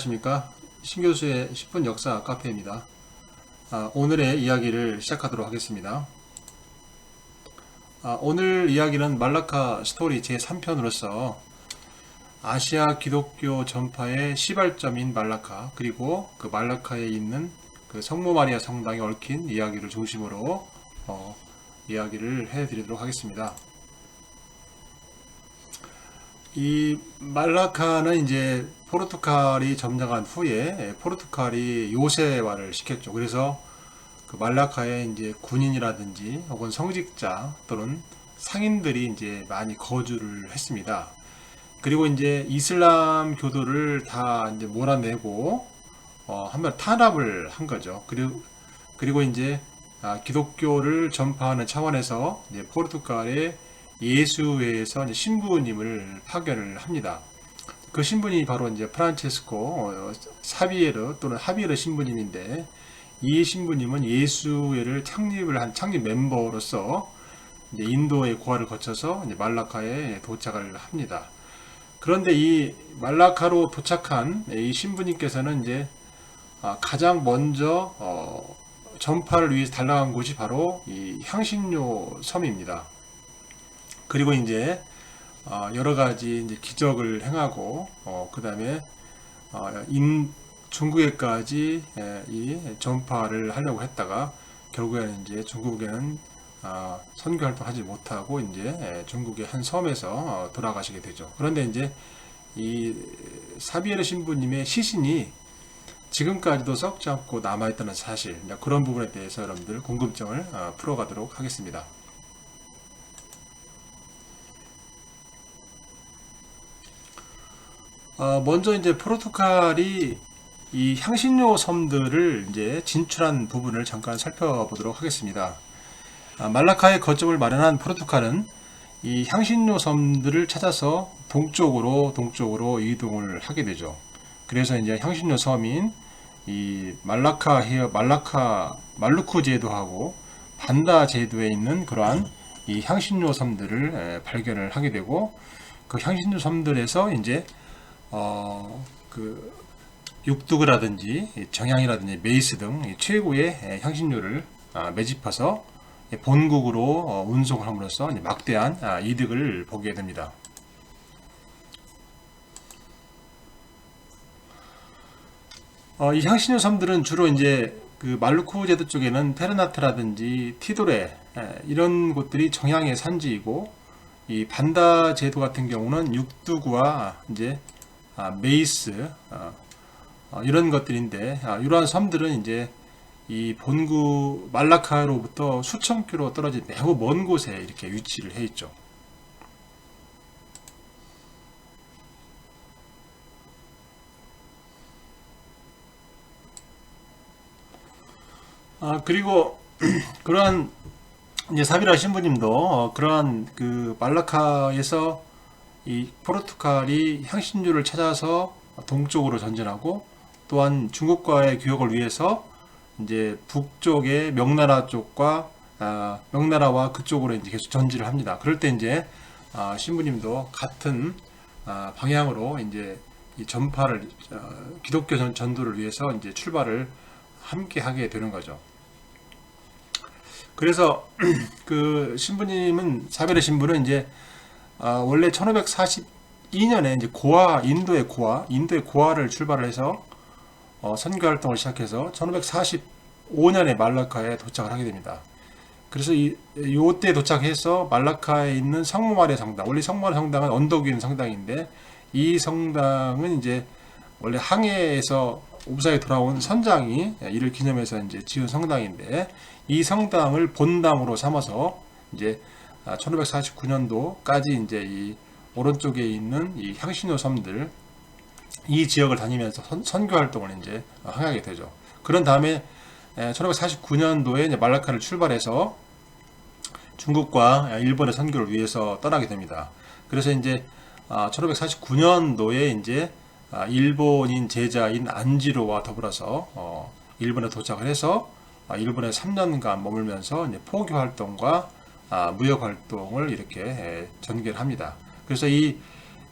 안녕하십니까. 신교수의 10분 역사 카페입니다. 오늘의 이야기를 시작하도록 하겠습니다. 오늘 이야기는 말라카 스토리 제3편으로서 아시아 기독교 전파의 시발점인 말라카, 그리고 그 말라카에 있는 그 성모 마리아 성당에 얽힌 이야기를 중심으로 이야기를 해드리도록 하겠습니다. 이 말라카는 이제 포르투갈이 점령한 후에 포르투갈이 요새화를 시켰죠. 그래서 그 말라카에 이제 군인이라든지 혹은 성직자 또는 상인들이 이제 많이 거주를 했습니다. 그리고 이제 이슬람 교도를 다 이제 몰아내고 한번 탄압을 한 거죠. 그리고 이제 기독교를 전파하는 차원에서 이제 포르투갈의 예수회에서 이제 신부님을 파견을 합니다. 그 신부님이 바로 이제 프란체스코 사비에르 또는 하비에르 신부님인데, 이 신부님은 예수회를 창립을 한 창립 멤버로서 이제 인도의 고아를 거쳐서 이제 말라카에 도착을 합니다. 그런데 이 말라카로 도착한 이 신부님께서는 이제 가장 먼저 전파를 위해서 달려간 곳이 바로 이 향신료 섬입니다. 그리고 이제 여러 가지 이제 기적을 행하고 그 다음에 중국에까지 이 전파를 하려고 했다가 결국에는 이제 중국에는 선교 활동하지 못하고 이제 중국의 한 섬에서 돌아가시게 되죠. 그런데 이제 이 사비에르 신부님의 시신이 지금까지도 썩지 않고 남아있다는 사실, 그런 부분에 대해서 여러분들 궁금증을 풀어가도록 하겠습니다. 먼저 이제 포르투갈이 이 향신료 섬들을 이제 진출한 부분을 잠깐 살펴보도록 하겠습니다. 말라카의 거점을 마련한 포르투갈은 이 향신료 섬들을 찾아서 동쪽으로 이동을 하게 되죠. 그래서 이제 향신료 섬인 이 말루쿠 제도하고 반다 제도에 있는 그러한 이 향신료 섬들을 발견을 하게 되고, 그 향신료 섬들에서 이제 그 육두그라든지 정향이라든지 메이스 등 최고의 향신료를 매집해서 본국으로 운송을 함으로써 막대한 이득을 보게 됩니다. 이 향신료 섬들은 주로 이제 그 말루쿠 제도 쪽에는 테르나트라든지 티도레 이런 곳들이 정향의 산지이고, 이 반다 제도 같은 경우는 육두구와 이제 메이스 이런 것들인데, 이러한 섬들은 이제 이 본구 말라카로부터 수천 킬로 떨어진 매우 먼 곳에 이렇게 위치를 해 있죠. 그리고 그러한 이제 사비라 신부님도 그러한 그 말라카에서 이 포르투갈이 향신료를 찾아서 동쪽으로 전진하고, 또한 중국과의 교역을 위해서 이제 북쪽의 명나라 쪽과 명나라와 그쪽으로 이제 계속 전진을 합니다. 그럴 때 이제 신부님도 같은 방향으로 이제 이 전파를 기독교 전도를 위해서 이제 출발을 함께 하게 되는 거죠. 그래서 그 신부님은 사베르 신부는 이제 원래 1542년에 이제 인도의 고아를 출발을 해서 선교 활동을 시작해서 1545년에 말라카에 도착을 하게 됩니다. 그래서 요때 도착해서 말라카에 있는 성모 마리아 성당, 원래 성모 마리아 성당은 언덕 위에 있는 성당인데, 이 성당은 이제 원래 항해에서 우사에 돌아온 선장이 이를 기념해서 이제 지은 성당인데, 이 성당을 본당으로 삼아서 이제 1549년도까지 이제 이 오른쪽에 있는 이 향신료 섬들, 이 지역을 다니면서 선교 활동을 이제 하게 되죠. 그런 다음에 1549년도에 이제 말라카를 출발해서 중국과 일본의 선교를 위해서 떠나게 됩니다. 그래서 이제 1549년도에 이제 일본인 제자인 안지로와 더불어서 일본에 도착을 해서 일본에 3년간 머물면서 이제 포교 활동과 무역 활동을 이렇게 전개를 합니다. 그래서 이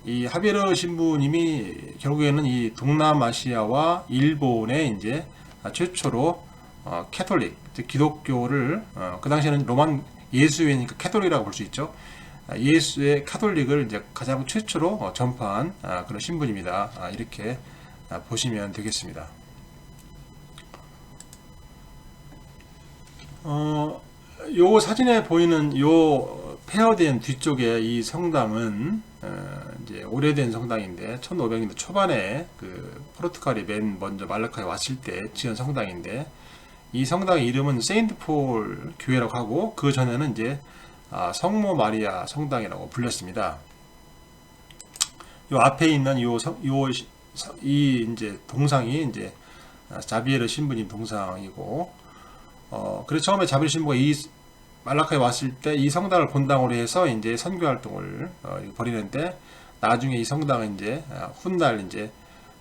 이 하베르 신부님이 결국에는 이 동남아시아와 일본에 이제 최초로 캐톨릭, 즉 기독교를 그 당시에는 로만 예수회니까 캐톨릭이라고 볼 수 있죠. 예수의 카톨릭을 이제 가장 최초로 전파한 그런 신분입니다. 이렇게 보시면 되겠습니다. 요 사진에 보이는 요 폐허된 뒤쪽에 이 성당은 이제 오래된 성당인데 1500년대 초반에 그 포르투갈이 맨 먼저 말라카에 왔을 때 지은 성당인데 이 성당의 이름은 세인트 폴 교회라고 하고 그 전에는 이제 성모 마리아 성당이라고 불렸습니다. 요 앞에 있는 이 이제 동상이 이제 자비에르 신부님 동상이고 그래서 처음에 자비에르 신부가 이 말라카에 왔을 때 이 성당을 본당으로 해서 이제 선교 활동을 벌이는데 나중에 이 성당은 이제 훗날 이제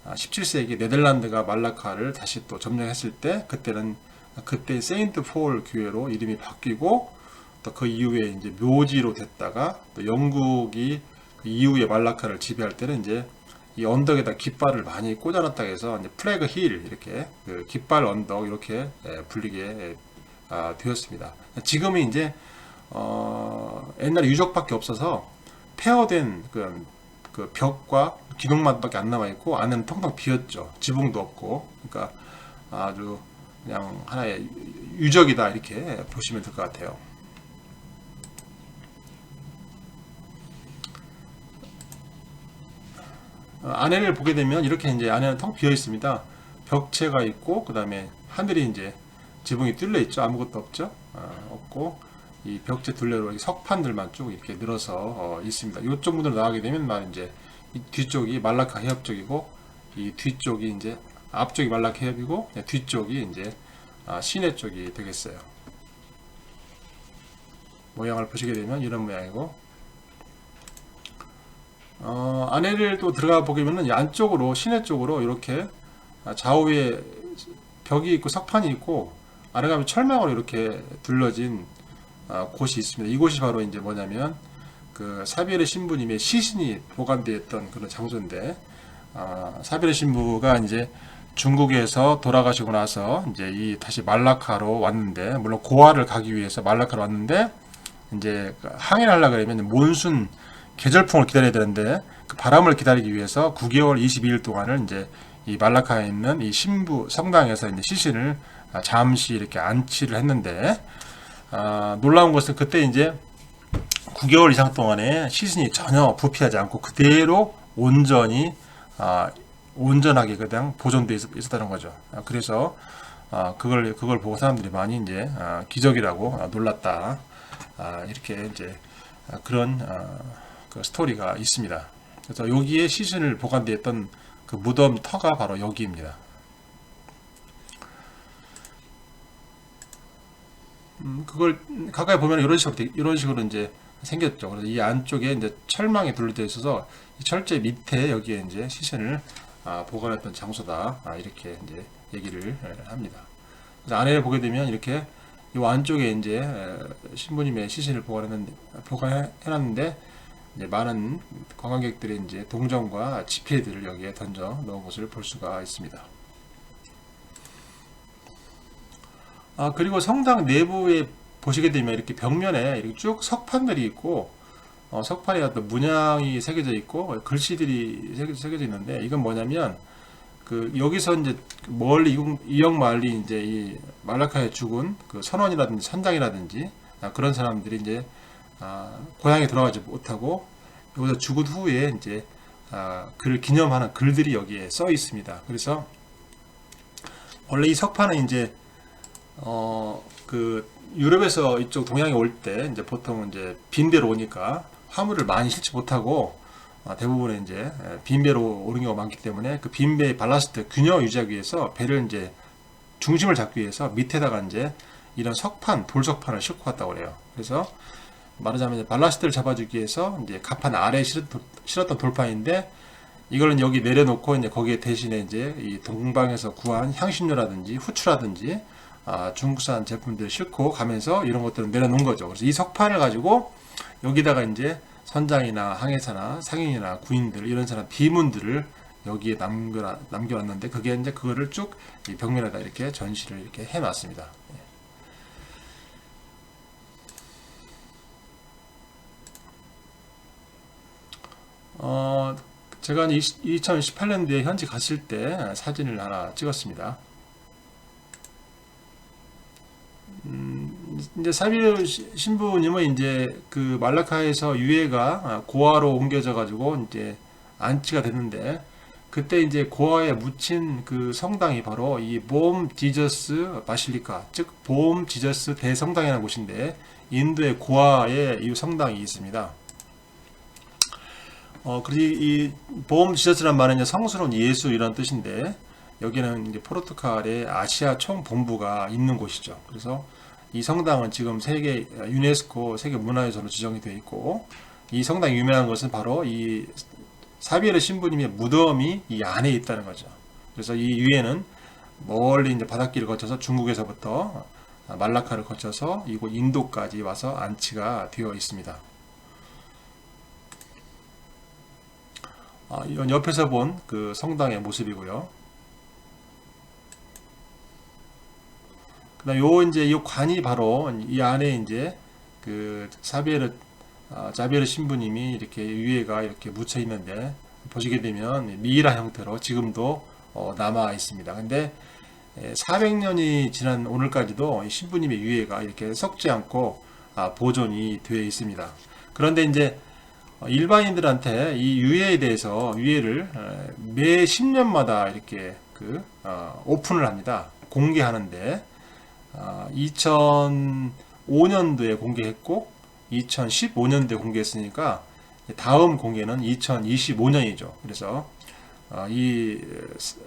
17세기 네덜란드가 말라카를 다시 또 점령했을 때 그때 세인트 폴 교회로 이름이 바뀌고 또 그 이후에 이제 묘지로 됐다가 또 영국이 그 이후에 말라카를 지배할 때는 이제 이 언덕에다 깃발을 많이 꽂아놨다고 해서 이제 플래그 힐 이렇게 그 깃발 언덕 이렇게 불리게 되었습니다. 지금은 이제 옛날에 유적밖에 없어서 폐허된 그 벽과 기둥만밖에 안 남아 있고 안에는 텅텅 비었죠. 지붕도 없고 그러니까 아주 그냥 하나의 유적이다 이렇게 보시면 될 것 같아요. 안에를 보게 되면 이렇게 이제 안에는 텅 비어 있습니다. 벽체가 있고 그 다음에 하늘이 이제 지붕이 뚫려 있죠. 아무것도 없죠. 없고 이 벽체 둘레로 석판들만 쭉 이렇게 늘어서 있습니다. 이쪽 문으로 나가게 되면 이제 이 뒤쪽이 말라카 해협 쪽이고 이 뒤쪽이 이제 앞쪽이 말라카 해협이고 뒤쪽이 이제 시내 쪽이 되겠어요. 모양을 보시게 되면 이런 모양이고 안에를 또 들어가 보게 되면 안쪽으로 시내 쪽으로 이렇게 좌우에 벽이 있고 석판이 있고 아래 가면 철망으로 이렇게 둘러진 곳이 있습니다. 이곳이 바로 이제 뭐냐면 그 사비에르 신부님의 시신이 보관되어 있던 그런 장소인데 사비에르 신부가 이제 중국에서 돌아가시고 나서 이제 다시 말라카로 왔는데 물론 고아를 가기 위해서 말라카로 왔는데 이제 항해를 하려고 그러면 몬순 계절풍을 기다려야 되는데 그 바람을 기다리기 위해서 9개월 22일 동안을 이제 이 말라카에 있는 이 신부 성당에서 이제 시신을 잠시 이렇게 안치를 했는데 놀라운 것은 그때 이제 9개월 이상 동안에 시신이 전혀 부패하지 않고 그대로 온전하게 그냥 보존되어 있었다는 거죠. 그래서 그걸 보고 사람들이 많이 이제 기적이라고 놀랐다. 이렇게 이제 그런 그 스토리가 있습니다. 그래서 여기에 시신을 보관되어 있던 그 무덤 터가 바로 여기입니다. 그걸 가까이 보면 이런 식으로 이제 생겼죠. 그래서 이 안쪽에 이제 철망이 둘러져 있어서 이 철제 밑에 여기에 이제 시신을 보관했던 장소다. 이렇게 이제 얘기를 합니다. 그래서 안에 보게 되면 이렇게 이 안쪽에 이제 신부님의 시신을 보관해놨는데 이제 많은 관광객들의 이제 동전과 지폐들을 여기에 던져 넣은 것을 볼 수가 있습니다. 그리고 성당 내부에 보시게 되면 이렇게 벽면에 이렇게 쭉 석판들이 있고 석판에 어떤 문양이 새겨져 있고 글씨들이 새겨져 있는데 이건 뭐냐면 그 여기서 이제 멀리 이역 마을리 이제 이 말라카에 죽은 그 선원이라든지 선장이라든지 그런 사람들이 이제 고향에 돌아가지 못하고 여기서 죽은 후에 이제 그를 기념하는 글들이 여기에 써 있습니다. 그래서 원래 이 석판은 이제 그 유럽에서 이쪽 동양에 올 때 이제 보통 이제 빈배로 오니까 화물을 많이 실지 못하고 대부분의 이제 빈배로 오는 경우가 많기 때문에 그 빈배의 발라스트 균형을 유지하기 위해서 배를 이제 중심을 잡기 위해서 밑에다가 이제 이런 돌석판을 싣고 갔다고 그래요. 그래서 말하자면 이제 발라스트를 잡아주기 위해서 이제 갑판 아래에 실었던 돌판인데 이걸 여기 내려놓고 이제 거기에 대신에 이제 이 동방에서 구한 향신료라든지 후추라든지 중국산 제품들 싣고 가면서 이런 것들을 내려놓은 거죠. 그래서 이 석판을 가지고 여기다가 이제 선장이나 항해사나 상인이나 군인들 이런 사람 비문들을 여기에 남겨놨는데 그게 이제 그거를 쭉 이 벽면에다 이렇게 전시를 이렇게 해놨습니다. 제가 2018년도에 현지 갔을 때 사진을 하나 찍었습니다. 이제 사비르 신부님은 이제 그 말라카에서 유해가 고아로 옮겨져 가지고 이제 안치가 됐는데 그때 이제 고아에 묻힌 그 성당이 바로 이 봄 지저스 바실리카, 즉 봄 지저스 대성당이라는 곳인데 인도의 고아에 이 성당이 있습니다. 그리고 이 봄 지저스란 말은 이제 성스러운 예수 이런 뜻인데 여기는 이제 포르투갈의 아시아 총본부가 있는 곳이죠. 그래서 이 성당은 지금 세계 유네스코 세계 문화유산으로 지정이 되어 있고 이 성당이 유명한 것은 바로 이 사비에르 신부님의 무덤이 이 안에 있다는 거죠. 그래서 이 위에는 멀리 이제 바닷길을 거쳐서 중국에서부터 말라카를 거쳐서 이곳 인도까지 와서 안치가 되어 있습니다. 이건 옆에서 본 그 성당의 모습이고요. 그다음 요 이제 이 관이 바로 이 안에 이제 그 자비에르 신부님이 이렇게 위에가 이렇게 묻혀 있는데 보시게 되면 미이라 형태로 지금도 남아 있습니다. 근데 400년이 지난 오늘까지도 이 신부님의 위에가 이렇게 썩지 않고 보존이 되어 있습니다. 그런데 이제 일반인들한테 이 유해에 대해서 유해를 매 10년마다 이렇게 오픈을 합니다. 공개하는데 2005년도에 공개했고 2015년도에 공개했으니까 다음 공개는 2025년이죠. 그래서 이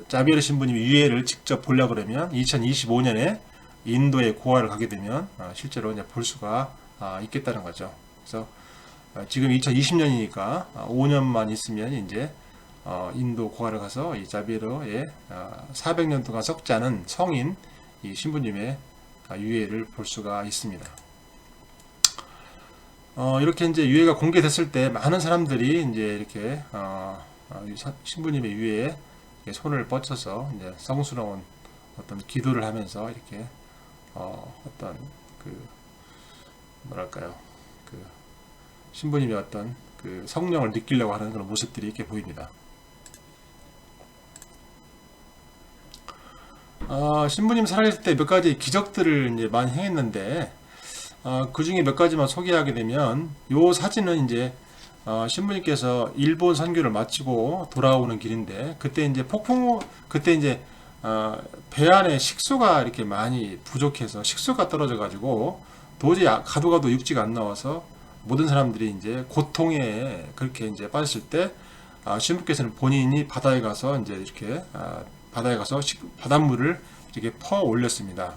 자비에르 신부님이 유해를 직접 보려고 그러면 2025년에 인도에 고아를 가게 되면 실제로 이제 볼 수가 있겠다는 거죠. 그래서 지금 2020년이니까 5년만 있으면 이제 인도 고아를 가서 이 자비에르의 400년 동안 썩지 않은 성인 이 신부님의 유해를 볼 수가 있습니다. 이렇게 이제 유해가 공개됐을 때 많은 사람들이 이제 이렇게 신부님의 유해에 손을 뻗쳐서 이제 성스러운 어떤 기도를 하면서 이렇게 어떤 뭐랄까요 신부님의 어떤 성령을 느끼려고 하는 그런 모습들이 이렇게 보입니다. 신부님 살아계실 때 몇 가지 기적들을 이제 많이 행했는데 그 중에 몇 가지만 소개하게 되면 요 사진은 이제 신부님께서 일본 선교를 마치고 돌아오는 길인데 그때 이제 그때 이제 배 안에 식수가 이렇게 많이 부족해서 식수가 떨어져 가지고 도저히 가도 육지가 안 나와서 모든 사람들이 이제 고통에 그렇게 이제 빠졌을 때 신부께서는 본인이 바다에 가서 이제 이렇게 바다에 가서 바닷물을 이렇게 퍼 올렸습니다.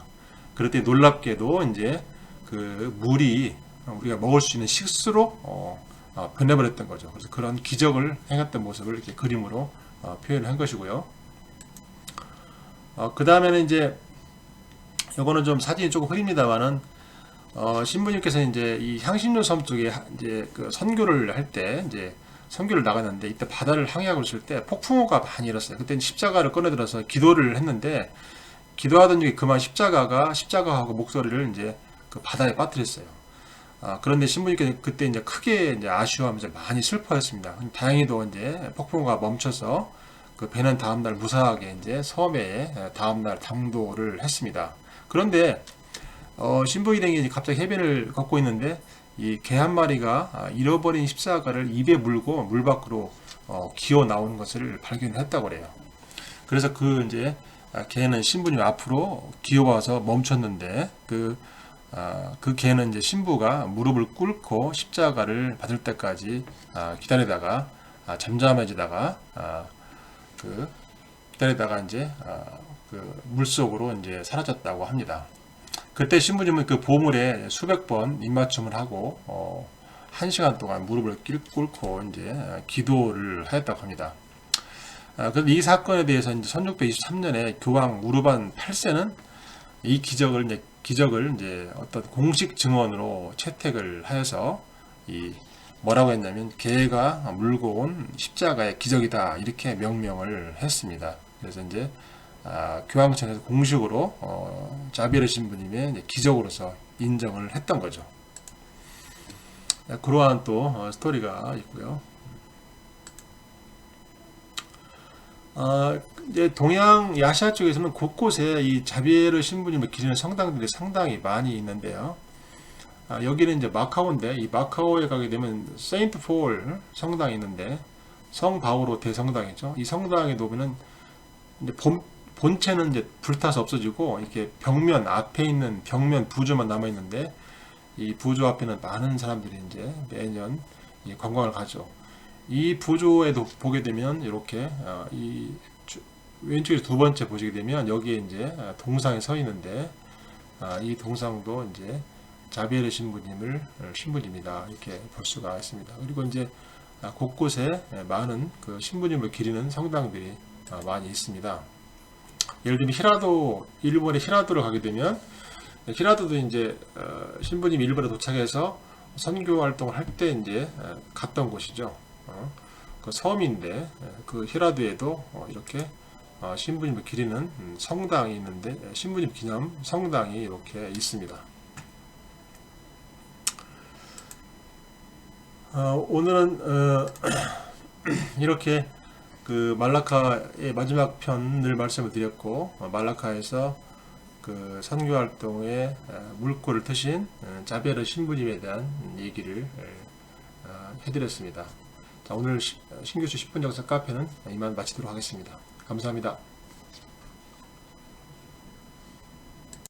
그럴 때 놀랍게도 이제 그 물이 우리가 먹을 수 있는 식수로 변해버렸던 거죠. 그래서 그런 기적을 행했던 모습을 이렇게 그림으로 표현을 한 것이고요. 그 다음에는 이제 요거는 좀 사진이 조금 흐립니다만은 신부님께서 이제 이 향신료 섬 쪽에 이제 그 선교를 할 때 이제 선교를 나갔는데 이때 바다를 항해하고 있을 때 폭풍우가 많이 일었어요. 그때 십자가를 꺼내들어서 기도를 했는데 기도하던 중에 그만 십자가하고 목소리를 이제 그 바다에 빠뜨렸어요. 그런데 신부님께서 그때 이제 크게 이제 아쉬워하면서 많이 슬퍼했습니다. 다행히도 이제 폭풍우가 멈춰서 그 배는 다음날 무사하게 이제 섬에 다음날 당도를 했습니다. 그런데 신부 일행이 갑자기 해변을 걷고 있는데 이 개 한 마리가 잃어버린 십자가를 입에 물고 물 밖으로 기어 나오는 것을 발견했다고 그래요. 그래서 그 이제 개는 신부님 앞으로 기어와서 멈췄는데 그 개는 이제 신부가 무릎을 꿇고 십자가를 받을 때까지 기다리다가 잠잠해지다가 기다리다가 이제 그 물속으로 이제 사라졌다고 합니다. 그때 신부님은 그 보물에 수백 번 입맞춤을 하고 1시간 동안 무릎을 꿇고 이제 기도를 하였다고 합니다. 그런데 이 사건에 대해서 이제 1623년에 교황 우르반 8세는 이 기적을 이제 어떤 공식 증언으로 채택을 하여서 이 뭐라고 했냐면 개가 물고 온 십자가의 기적이다 이렇게 명명을 했습니다. 그래서 이제 교황청에서 공식으로 자비에르 신부님의 이제 기적으로서 인정을 했던 거죠. 그러한 또 스토리가 있고요. 이제 동양 아시아 쪽에서는 곳곳에 이 자비에르 신부님을 기리는 성당들이 상당히 많이 있는데요. 여기는 이제 마카오인데, 이 마카오에 가게 되면 세인트 폴 성당이 있는데, 성 바오로 대성당이죠. 이 성당에 보면은 이제 본체는 이제 불타서 없어지고, 이렇게 벽면 앞에 있는 벽면 부조만 남아 있는데, 이 부조 앞에는 많은 사람들이 이제 매년 관광을 가죠. 이 부조에도 보게 되면 이렇게 이 왼쪽에 두 번째 보시게 되면 여기에 이제 동상이 서 있는데, 이 동상도 이제 자비에르 신부님이다 이렇게 볼 수가 있습니다. 그리고 이제 곳곳에 많은 그 신부님을 기리는 성당들이 많이 있습니다. 예를 들면 히라도, 일본의 히라도를 가게 되면 히라도도 이제 신부님 일본에 도착해서 선교 활동을 할 때 이제 갔던 곳이죠. 그 섬인데 그 히라도에도 이렇게 신부님을 기리는 성당이 있는데, 신부님 기념 성당이 이렇게 있습니다. 오늘은 이렇게 그 말라카의 마지막 편을 말씀을 드렸고, 말라카에서 그 선교 활동에 물꼬를 트신 자베르 신부님에 대한 얘기를 해드렸습니다. 자, 오늘 신교수 10분 역사 카페는 이만 마치도록 하겠습니다. 감사합니다.